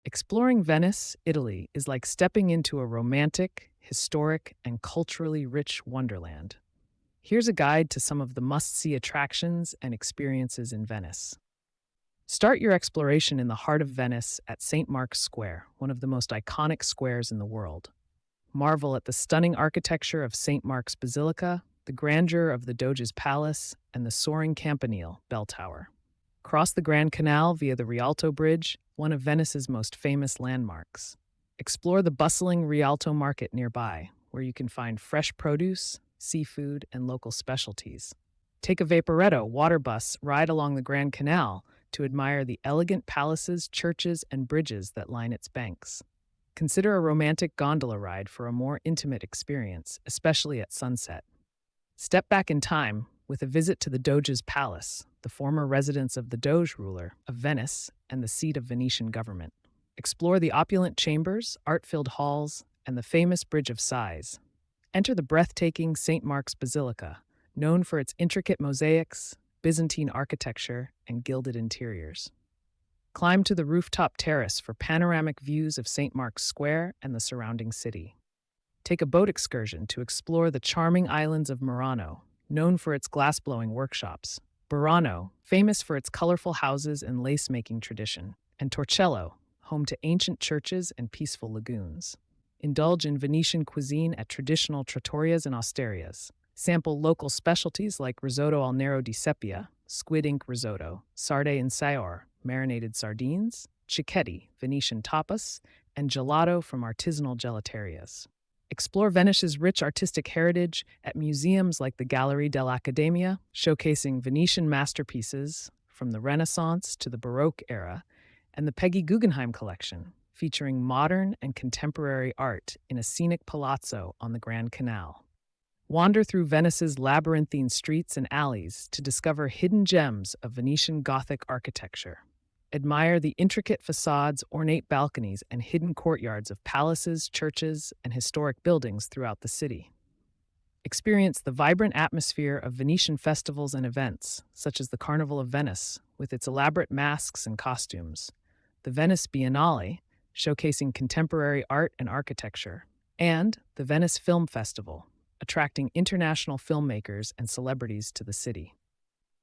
Exploring Venice, Italy, is like stepping into a romantic, historic, and culturally rich wonderland. Here's a guide to some of the must see attractions and experiences in Venice. Start your exploration in the heart of Venice at St. Mark's Square, one of the most iconic squares in the world. Marvel at the stunning architecture of St. Mark's Basilica, the grandeur of the Doge's Palace, and the soaring Campanile bell tower. Cross the Grand Canal via the Rialto Bridge, one of Venice's most famous landmarks. Explore the bustling Rialto Market nearby, where you can find fresh produce, seafood, and local specialties. Take a Vaporetto water bus ride along the Grand Canal to admire the elegant palaces, churches, and bridges that line its banks. Consider a romantic gondola ride for a more intimate experience, especially at sunset. Step back in time with a visit to the Doge's Palace, the former residence of the Doge ruler of Venice and the seat of Venetian government. Explore the opulent chambers, art-filled halls, and the famous Bridge of Sighs. Enter the breathtaking St. Mark's Basilica, known for its intricate mosaics, Byzantine architecture, and gilded interiors. Climb to the rooftop terrace for panoramic views of St. Mark's Square and the surrounding city. Take a boat excursion to explore the charming islands of Murano, known for its glass-blowing workshops, Burano, famous for its colorful houses and lace-making tradition, and Torcello, home to ancient churches and peaceful lagoons. Indulge in Venetian cuisine at traditional trattorias and osterias. Sample local specialties like risotto al nero di seppia, squid ink risotto, sarde in saor, marinated sardines, cicchetti, Venetian tapas, and gelato from artisanal gelaterias. Explore Venice's rich artistic heritage at museums like the Gallery dell'Accademia, showcasing Venetian masterpieces from the Renaissance to the Baroque era, and the Peggy Guggenheim Collection, featuring modern and contemporary art in a scenic palazzo on the Grand Canal. Wander through Venice's labyrinthine streets and alleys to discover hidden gems of Venetian Gothic architecture. Admire the intricate facades, ornate balconies, and hidden courtyards of palaces, churches, and historic buildings throughout the city. Experience the vibrant atmosphere of Venetian festivals and events, such as the Carnival of Venice, with its elaborate masks and costumes, the Venice Biennale, showcasing contemporary art and architecture, and the Venice Film Festival, attracting international filmmakers and celebrities to the city.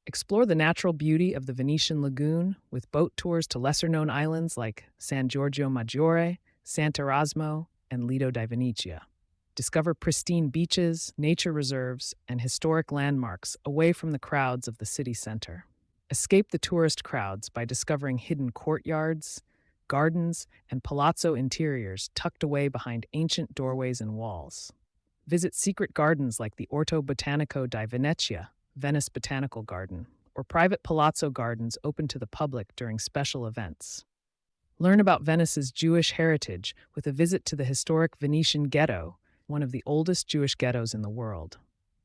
Explore the natural beauty of the Venetian lagoon with boat tours to lesser-known islands like San Giorgio Maggiore, Sant'Erasmo, and Lido di Venezia. Discover pristine beaches, nature reserves, and historic landmarks away from the crowds of the city center. Escape the tourist crowds by discovering hidden courtyards, gardens, and palazzo interiors tucked away behind ancient doorways and walls. Visit secret gardens like the Orto Botanico di Venezia, Venice Botanical Garden, or private palazzo gardens open to the public during special events. Learn about Venice's Jewish heritage with a visit to the historic Venetian Ghetto, one of the oldest Jewish ghettos in the world.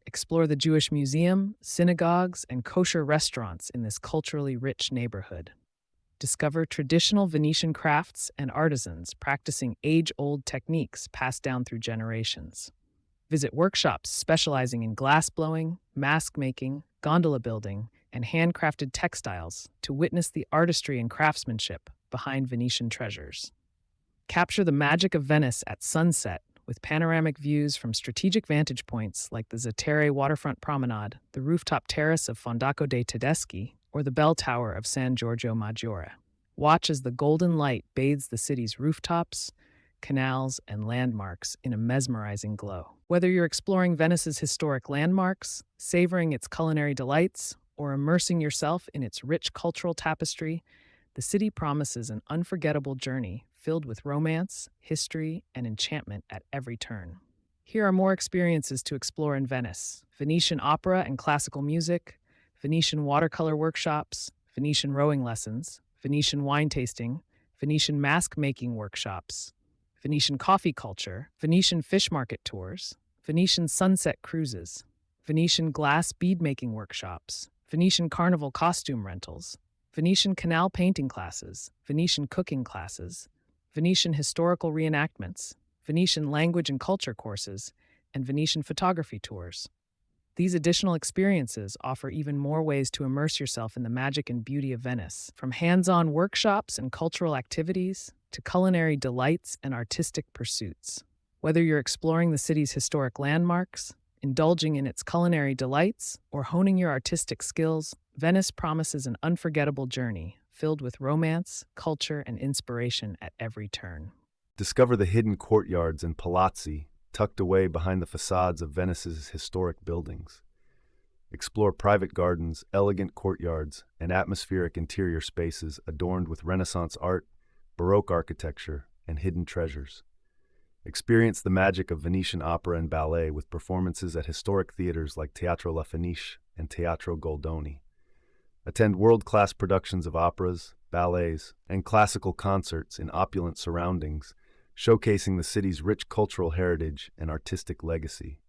Explore the Jewish Museum, synagogues, and kosher restaurants in this culturally rich neighborhood. Discover traditional Venetian crafts and artisans practicing age-old techniques passed down through generations. Visit workshops specializing in glass blowing, mask making, gondola building, and handcrafted textiles to witness the artistry and craftsmanship behind Venetian treasures. Capture the magic of Venice at sunset with panoramic views from strategic vantage points like the Zattere waterfront promenade, the rooftop terrace of Fondaco dei Tedeschi, or the bell tower of San Giorgio Maggiore. Watch as the golden light bathes the city's rooftops, canals, and landmarks in a mesmerizing glow. Whether you're exploring Venice's historic landmarks, savoring its culinary delights, or immersing yourself in its rich cultural tapestry, the city promises an unforgettable journey filled with romance, history, and enchantment at every turn. Here are more experiences to explore in Venice: Venetian opera and classical music, Venetian watercolor workshops, Venetian rowing lessons, Venetian wine tasting, Venetian mask-making workshops, Venetian coffee culture, Venetian fish market tours, Venetian sunset cruises, Venetian glass bead-making workshops, Venetian carnival costume rentals, Venetian canal painting classes, Venetian cooking classes, Venetian historical reenactments, Venetian language and culture courses, and Venetian photography tours. These additional experiences offer even more ways to immerse yourself in the magic and beauty of Venice, from hands-on workshops and cultural activities to culinary delights and artistic pursuits. Whether you're exploring the city's historic landmarks, indulging in its culinary delights, or honing your artistic skills, Venice promises an unforgettable journey filled with romance, culture, and inspiration at every turn. Discover the hidden courtyards and palazzi tucked away behind the facades of Venice's historic buildings. Explore private gardens, elegant courtyards, and atmospheric interior spaces adorned with Renaissance art, Baroque architecture, and hidden treasures. Experience the magic of Venetian opera and ballet with performances at historic theaters like Teatro La Fenice and Teatro Goldoni. Attend world-class productions of operas, ballets, and classical concerts in opulent surroundings, showcasing the city's rich cultural heritage and artistic legacy.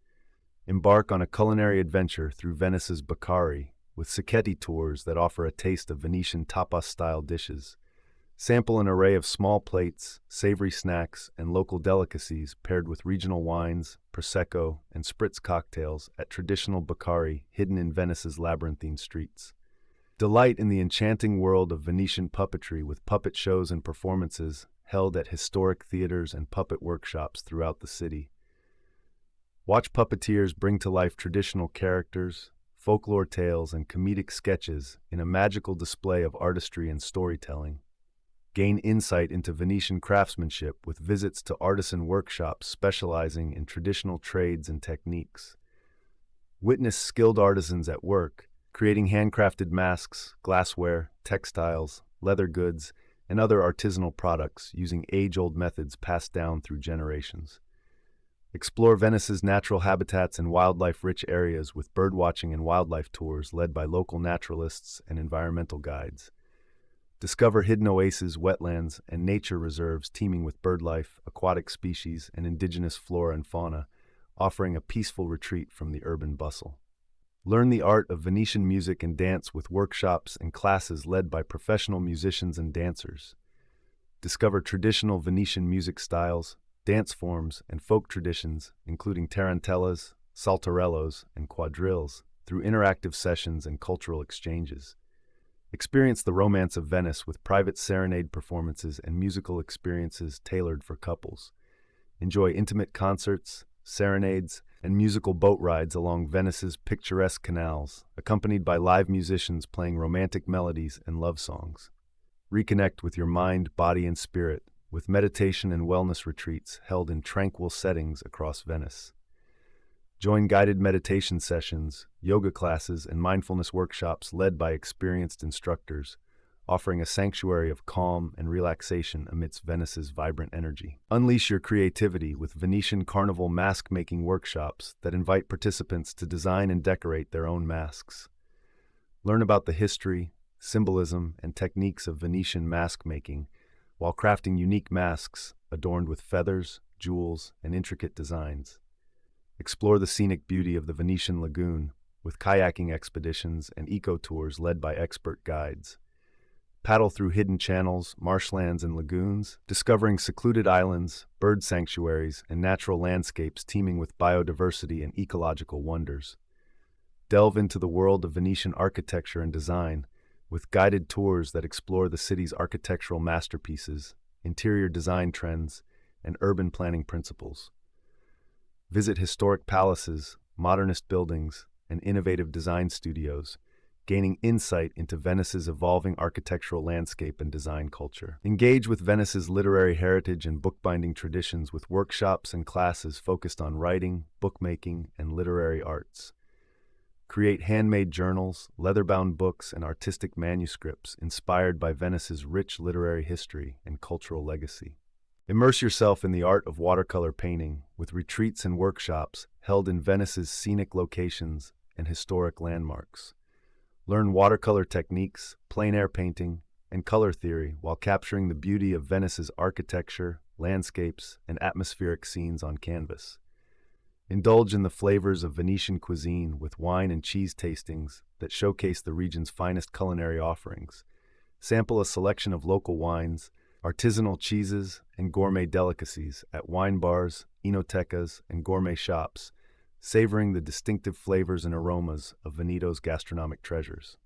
Embark on a culinary adventure through Venice's Baccari with Sacchetti tours that offer a taste of Venetian tapas-style dishes. Sample an array of small plates, savory snacks, and local delicacies paired with regional wines, prosecco, and spritz cocktails at traditional Baccari hidden in Venice's labyrinthine streets. Delight in the enchanting world of Venetian puppetry with puppet shows and performances held at historic theaters and puppet workshops throughout the city. Watch puppeteers bring to life traditional characters, folklore tales, and comedic sketches in a magical display of artistry and storytelling. Gain insight into Venetian craftsmanship with visits to artisan workshops specializing in traditional trades and techniques. Witness skilled artisans at work, creating handcrafted masks, glassware, textiles, leather goods, and other artisanal products using age-old methods passed down through generations. Explore Venice's natural habitats and wildlife-rich areas with birdwatching and wildlife tours led by local naturalists and environmental guides. Discover hidden oases, wetlands, and nature reserves teeming with birdlife, aquatic species, and indigenous flora and fauna, offering a peaceful retreat from the urban bustle. Learn the art of Venetian music and dance with workshops and classes led by professional musicians and dancers. Discover traditional Venetian music styles, dance forms, and folk traditions, including tarantellas, saltarellos, and quadrilles, through interactive sessions and cultural exchanges. Experience the romance of Venice with private serenade performances and musical experiences tailored for couples. Enjoy intimate concerts, serenades, and musical boat rides along Venice's picturesque canals, accompanied by live musicians playing romantic melodies and love songs. Reconnect with your mind, body, and spirit with meditation and wellness retreats held in tranquil settings across Venice. Join guided meditation sessions, yoga classes, and mindfulness workshops led by experienced instructors, offering a sanctuary of calm and relaxation amidst Venice's vibrant energy. Unleash your creativity with Venetian Carnival mask-making workshops that invite participants to design and decorate their own masks. Learn about the history, symbolism, and techniques of Venetian mask-making while crafting unique masks adorned with feathers, jewels, and intricate designs. Explore the scenic beauty of the Venetian lagoon with kayaking expeditions and eco-tours led by expert guides. Paddle through hidden channels, marshlands, and lagoons, discovering secluded islands, bird sanctuaries, and natural landscapes teeming with biodiversity and ecological wonders. Delve into the world of Venetian architecture and design with guided tours that explore the city's architectural masterpieces, interior design trends, and urban planning principles. Visit historic palaces, modernist buildings, and innovative design studios, gaining insight into Venice's evolving architectural landscape and design culture. Engage with Venice's literary heritage and bookbinding traditions with workshops and classes focused on writing, bookmaking, and literary arts. Create handmade journals, leather-bound books, and artistic manuscripts inspired by Venice's rich literary history and cultural legacy. Immerse yourself in the art of watercolor painting with retreats and workshops held in Venice's scenic locations and historic landmarks. Learn watercolor techniques, plein air painting, and color theory while capturing the beauty of Venice's architecture, landscapes, and atmospheric scenes on canvas. Indulge in the flavors of Venetian cuisine with wine and cheese tastings that showcase the region's finest culinary offerings. Sample a selection of local wines, artisanal cheeses, and gourmet delicacies at wine bars, enotecas, and gourmet shops, savoring the distinctive flavors and aromas of Veneto's gastronomic treasures.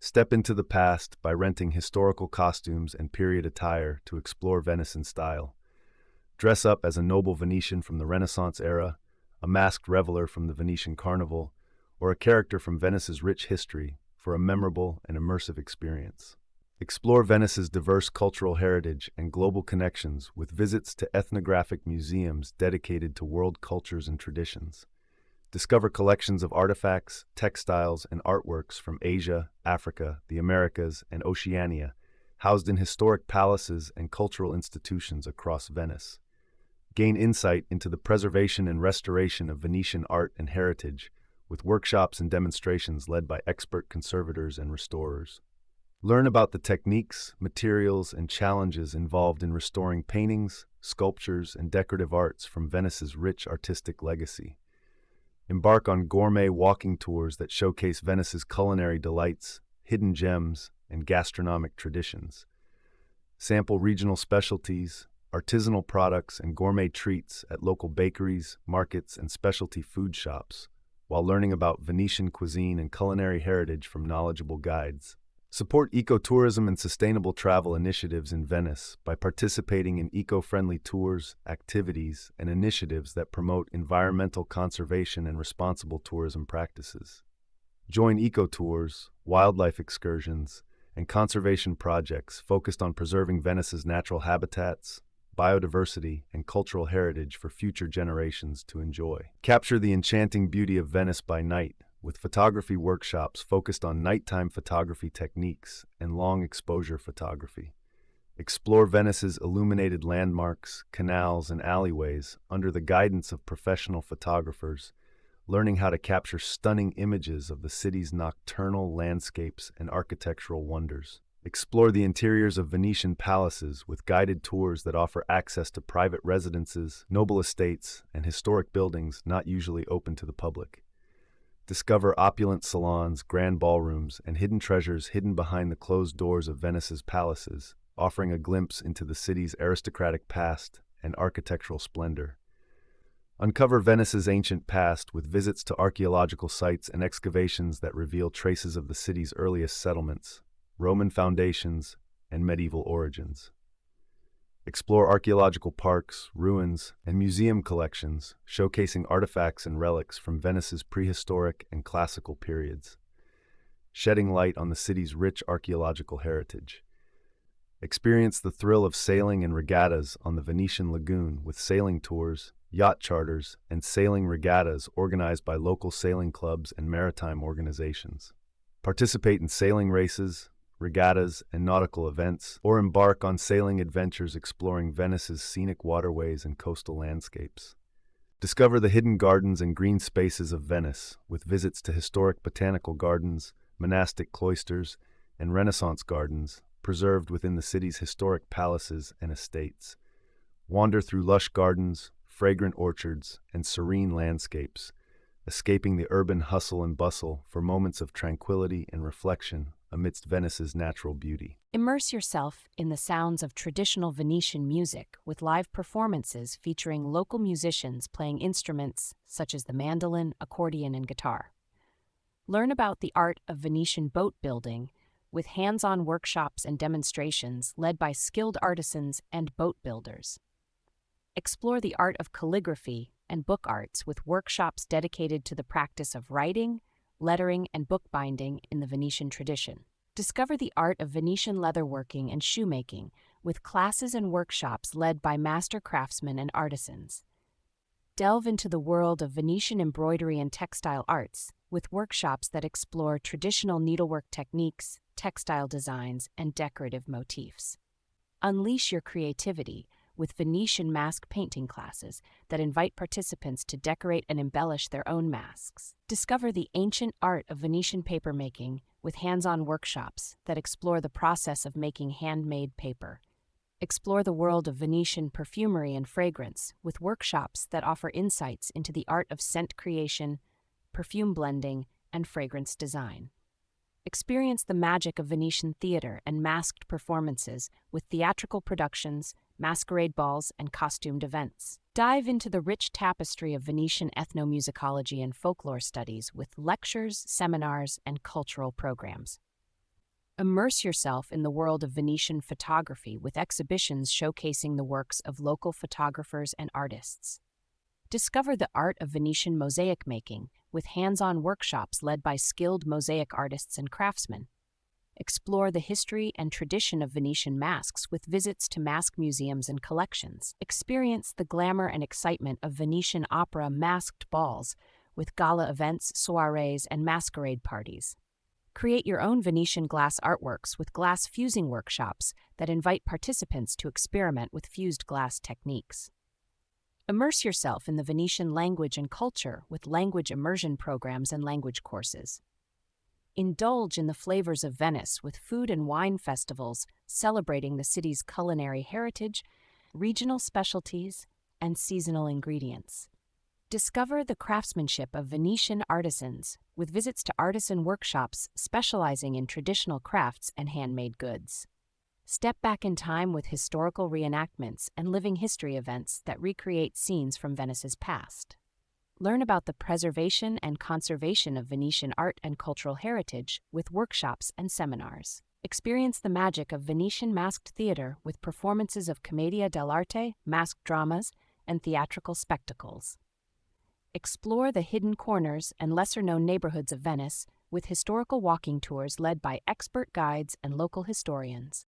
Step into the past by renting historical costumes and period attire to explore Venice in style. Dress up as a noble Venetian from the Renaissance era, a masked reveler from the Venetian Carnival, or a character from Venice's rich history for a memorable and immersive experience. Explore Venice's diverse cultural heritage and global connections with visits to ethnographic museums dedicated to world cultures and traditions. Discover collections of artifacts, textiles, and artworks from Asia, Africa, the Americas, and Oceania, housed in historic palaces and cultural institutions across Venice. Gain insight into the preservation and restoration of Venetian art and heritage, with workshops and demonstrations led by expert conservators and restorers. Learn about the techniques, materials, and challenges involved in restoring paintings, sculptures, and decorative arts from Venice's rich artistic legacy. Embark on gourmet walking tours that showcase Venice's culinary delights, hidden gems, and gastronomic traditions. Sample regional specialties, artisanal products, and gourmet treats at local bakeries, markets, and specialty food shops, while learning about Venetian cuisine and culinary heritage from knowledgeable guides. Support ecotourism and sustainable travel initiatives in Venice by participating in eco-friendly tours, activities, and initiatives that promote environmental conservation and responsible tourism practices. Join eco-tours, wildlife excursions, and conservation projects focused on preserving Venice's natural habitats, biodiversity, and cultural heritage for future generations to enjoy. Capture the enchanting beauty of Venice by night, with photography workshops focused on nighttime photography techniques and long exposure photography. Explore Venice's illuminated landmarks, canals, and alleyways under the guidance of professional photographers, learning how to capture stunning images of the city's nocturnal landscapes and architectural wonders. Explore the interiors of Venetian palaces with guided tours that offer access to private residences, noble estates, and historic buildings not usually open to the public. Discover opulent salons, grand ballrooms, and hidden treasures hidden behind the closed doors of Venice's palaces, offering a glimpse into the city's aristocratic past and architectural splendor. Uncover Venice's ancient past with visits to archaeological sites and excavations that reveal traces of the city's earliest settlements, Roman foundations, and medieval origins. Explore archaeological parks, ruins, and museum collections, showcasing artifacts and relics from Venice's prehistoric and classical periods, shedding light on the city's rich archaeological heritage. Experience the thrill of sailing and regattas on the Venetian lagoon with sailing tours, yacht charters, and sailing regattas organized by local sailing clubs and maritime organizations. Participate in sailing races, regattas, and nautical events, or embark on sailing adventures exploring Venice's scenic waterways and coastal landscapes. Discover the hidden gardens and green spaces of Venice with visits to historic botanical gardens, monastic cloisters, and Renaissance gardens preserved within the city's historic palaces and estates. Wander through lush gardens, fragrant orchards, and serene landscapes, escaping the urban hustle and bustle for moments of tranquility and reflection amidst Venice's natural beauty. Immerse yourself in the sounds of traditional Venetian music with live performances featuring local musicians playing instruments such as the mandolin, accordion, and guitar. Learn about the art of Venetian boat building with hands-on workshops and demonstrations led by skilled artisans and boat builders. Explore the art of calligraphy and book arts with workshops dedicated to the practice of writing, lettering, and bookbinding in the Venetian tradition. Discover the art of Venetian leatherworking and shoemaking with classes and workshops led by master craftsmen and artisans. Delve into the world of Venetian embroidery and textile arts with workshops that explore traditional needlework techniques, textile designs, and decorative motifs. Unleash your creativity with Venetian mask painting classes that invite participants to decorate and embellish their own masks. Discover the ancient art of Venetian papermaking with hands-on workshops that explore the process of making handmade paper. Explore the world of Venetian perfumery and fragrance with workshops that offer insights into the art of scent creation, perfume blending, and fragrance design. Experience the magic of Venetian theater and masked performances with theatrical productions, masquerade balls, and costumed events. Dive into the rich tapestry of Venetian ethnomusicology and folklore studies with lectures, seminars, and cultural programs. Immerse yourself in the world of Venetian photography with exhibitions showcasing the works of local photographers and artists. Discover the art of Venetian mosaic making with hands-on workshops led by skilled mosaic artists and craftsmen. Explore the history and tradition of Venetian masks with visits to mask museums and collections. Experience the glamour and excitement of Venetian opera masked balls with gala events, soirees, and masquerade parties. Create your own Venetian glass artworks with glass fusing workshops that invite participants to experiment with fused glass techniques. Immerse yourself in the Venetian language and culture with language immersion programs and language courses. Indulge in the flavors of Venice with food and wine festivals celebrating the city's culinary heritage, regional specialties, and seasonal ingredients. Discover the craftsmanship of Venetian artisans with visits to artisan workshops specializing in traditional crafts and handmade goods. Step back in time with historical reenactments and living history events that recreate scenes from Venice's past. Learn about the preservation and conservation of Venetian art and cultural heritage with workshops and seminars. Experience the magic of Venetian masked theater with performances of commedia dell'arte, masked dramas, and theatrical spectacles. Explore the hidden corners and lesser-known neighborhoods of Venice with historical walking tours led by expert guides and local historians.